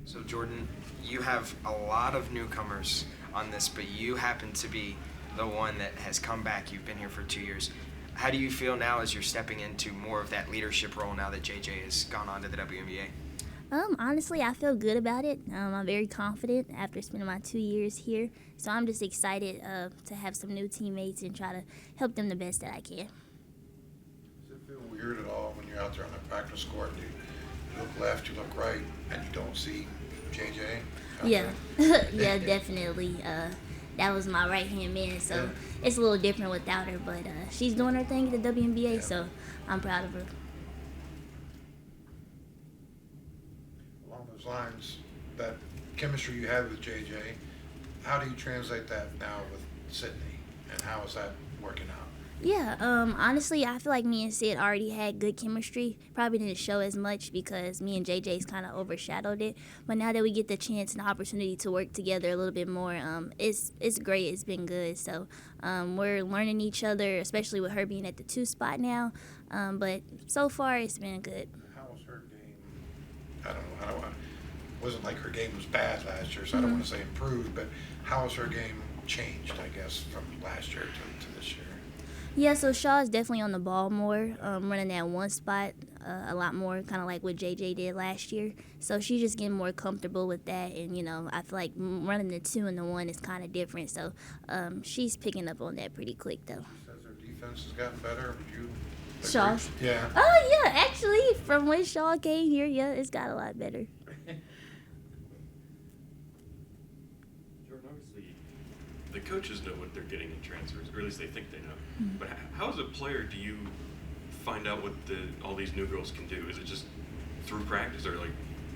So Jordan, you have a lot of newcomers on this, but you happen to be the one that has come back. You've been here for 2 years. How do you feel now as you're stepping into more of that leadership role now that JJ has gone on to the WNBA? Honestly, I feel good about it. I'm very confident after spending my 2 years here. So I'm just excited to have some new teammates and try to help them the best that I can. Does it feel weird at all when you're out there on the practice court and you look left, you look right, and you don't see JJ? Yeah, yeah, definitely. That was my right-hand man, so it's a little different without her. But she's doing her thing at the WNBA, so I'm proud of her. Along those lines, that chemistry you had with JJ, how do you translate that now with Sydney, and how is that working out? Yeah, honestly, I feel like me and Sid already had good chemistry. Probably didn't show as much because me and JJ's kind of overshadowed it. But now that we get the chance and the opportunity to work together a little bit more, it's great. It's been good. So we're learning each other, especially with her being at the 2 spot now. But so far, it's been good. How was her game? I don't know. It wasn't like her game was bad last year, so I don't want to say improved, but how has her game changed, I guess, from last year to this year? Yeah, so Shaw is definitely on the ball more, running that 1 spot a lot more, kind of like what JJ did last year. So she's just getting more comfortable with that, and I feel like running the 2 and the 1 is kind of different. So she's picking up on that pretty quick, though. Says her defense has gotten better. Would you agree? Shaw's? Yeah. Oh yeah, actually, from when Shaw came here, yeah, it's got a lot better. Jordan, obviously, the coaches know what they're getting in transfers, or at least they think they know. But how, as a player, do you find out what all these new girls can do? Is it just through practice, or like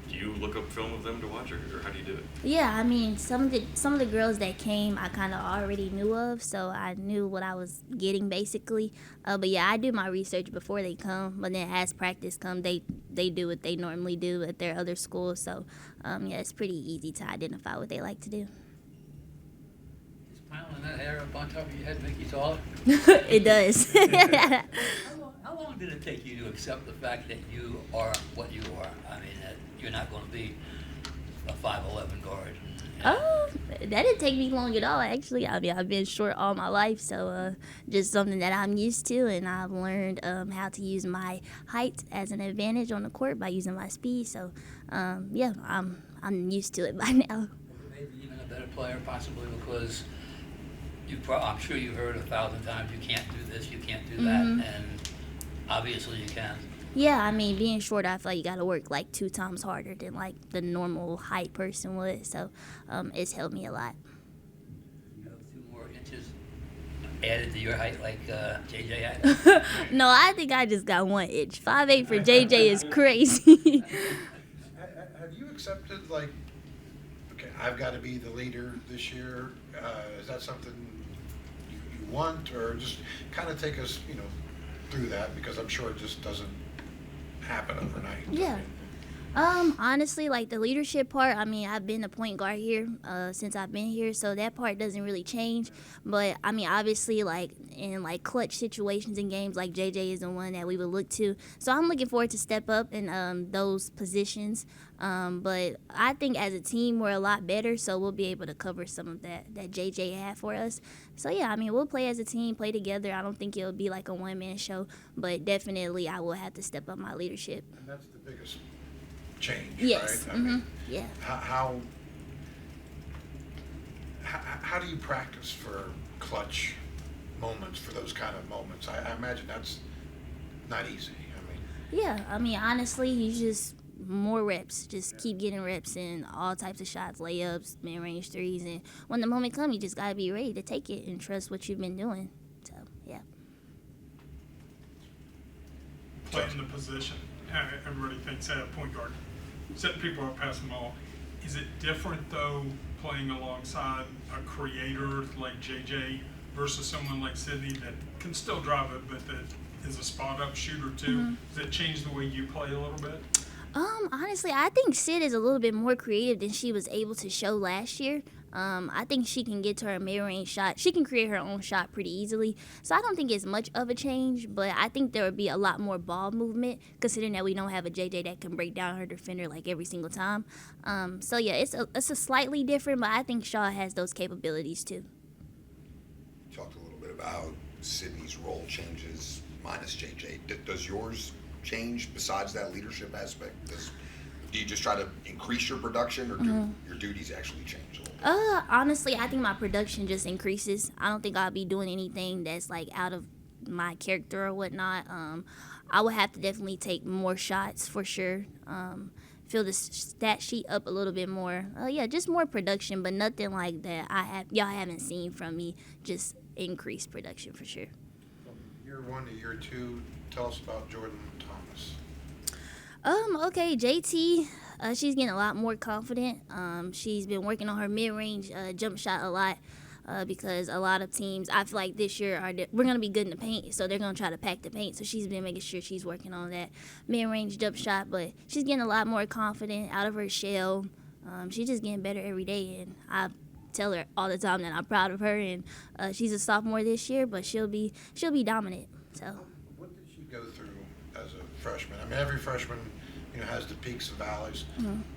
do you look up film of them to watch, or how do you do it? Yeah, I mean, some of the girls that came, I kind of already knew of, so I knew what I was getting basically. But yeah, I do my research before they come. But then as practice come, they do what they normally do at their other schools. So yeah, it's pretty easy to identify what they like to do. Is piling that hair up on top of your head make you taller? It does. How long did it take you to accept the fact that you are what you are? I mean, that you're not going to be a 5'11" guard. Oh, that didn't take me long at all, actually. I mean, I've been short all my life, so just something that I'm used to, and I've learned how to use my height as an advantage on the court by using my speed. So, yeah, I'm used to it by now. Maybe even a better player, possibly, because I'm sure you've heard 1,000 times, you can't do this, you can't do that, and obviously you can. Yeah, I mean, being short, I feel like you got to work like 2 times harder than like the normal height person would. So it's helped me a lot. You have 2 more inches added to your height like JJ had? No, I think I just got 1 inch. 5'8" for JJ is crazy. Have you accepted, like, okay, I've got to be the leader this year? Is that something you want, or just kind of take us, through that, because I'm sure it just doesn't happen overnight. Yeah. Honestly, like the leadership part, I mean, I've been a point guard here since I've been here, so that part doesn't really change. But I mean, obviously, like in like clutch situations in games, like JJ is the one that we would look to. So I'm looking forward to step up in those positions. But I think as a team, we're a lot better, so we'll be able to cover some of that JJ had for us. So yeah, I mean, we'll play as a team, play together. I don't think it'll be like a one-man show, but definitely I will have to step up my leadership. And that's the biggest change, Yes. right? I mean, Yeah. how do you practice for clutch moments, for those kind of moments? I imagine that's not easy. Yeah, I mean, honestly, you just more reps. Just keep getting reps in all types of shots, layups, mid-range threes, and when the moment comes, you just gotta be ready to take it and trust what you've been doing. So, yeah. Playing the position. Everybody thinks point guard. Setting people up, passing the ball. Is it different, though, playing alongside a creator like JJ versus someone like Sydney that can still drive it, but that is a spot-up shooter, too? Does it change the way you play a little bit? Honestly, I think Sid is a little bit more creative than she was able to show last year. I think she can get to her mid-range shot. She can create her own shot pretty easily. So I don't think it's much of a change, but I think there would be a lot more ball movement considering that we don't have a JJ that can break down her defender like every single time. So yeah, it's a slightly different, but I think Shaw has those capabilities too. Talked a little bit about how Sydney's role changes minus JJ. Does yours change besides that leadership aspect? Do you just try to increase your production, or do your duties actually change a little bit? Honestly, I think my production just increases. I don't think I'll be doing anything that's like out of my character or whatnot. I would have to definitely take more shots for sure. Fill the stat sheet up a little bit more. Yeah, just more production, but nothing like that y'all haven't seen from me. Just increased production for sure. From year 1 to year 2, tell us about Jordan Thomas. Okay, JT, she's getting a lot more confident. She's been working on her mid-range jump shot a lot because a lot of teams, I feel like this year, we're going to be good in the paint, so they're going to try to pack the paint. So she's been making sure she's working on that mid-range jump shot, but she's getting a lot more confident, out of her shell. She's just getting better every day, and I tell her all the time that I'm proud of her, and she's a sophomore this year, but she'll be dominant. So. What did she go through as a freshman? I mean, every freshman, has the peaks and valleys,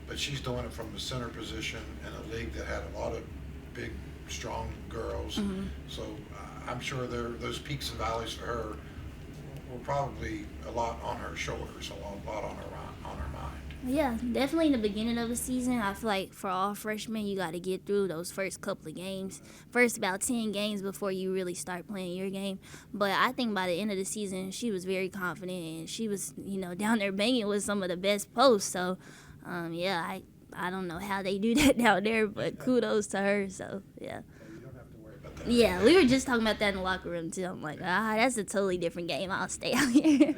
but she's doing it from the center position in a league that had a lot of big, strong girls. So I'm sure those peaks and valleys for her were probably a lot on her shoulders, a lot on her mind. Yeah, definitely in the beginning of the season, I feel like for all freshmen, you got to get through those first couple of games. First about 10 games before you really start playing your game. But I think by the end of the season, she was very confident, and she was, down there banging with some of the best posts. So, yeah, I don't know how they do that down there, but kudos to her. So, yeah. You don't have to worry about that. Yeah, we were just talking about that in the locker room, too. I'm like, that's a totally different game. I'll stay out here.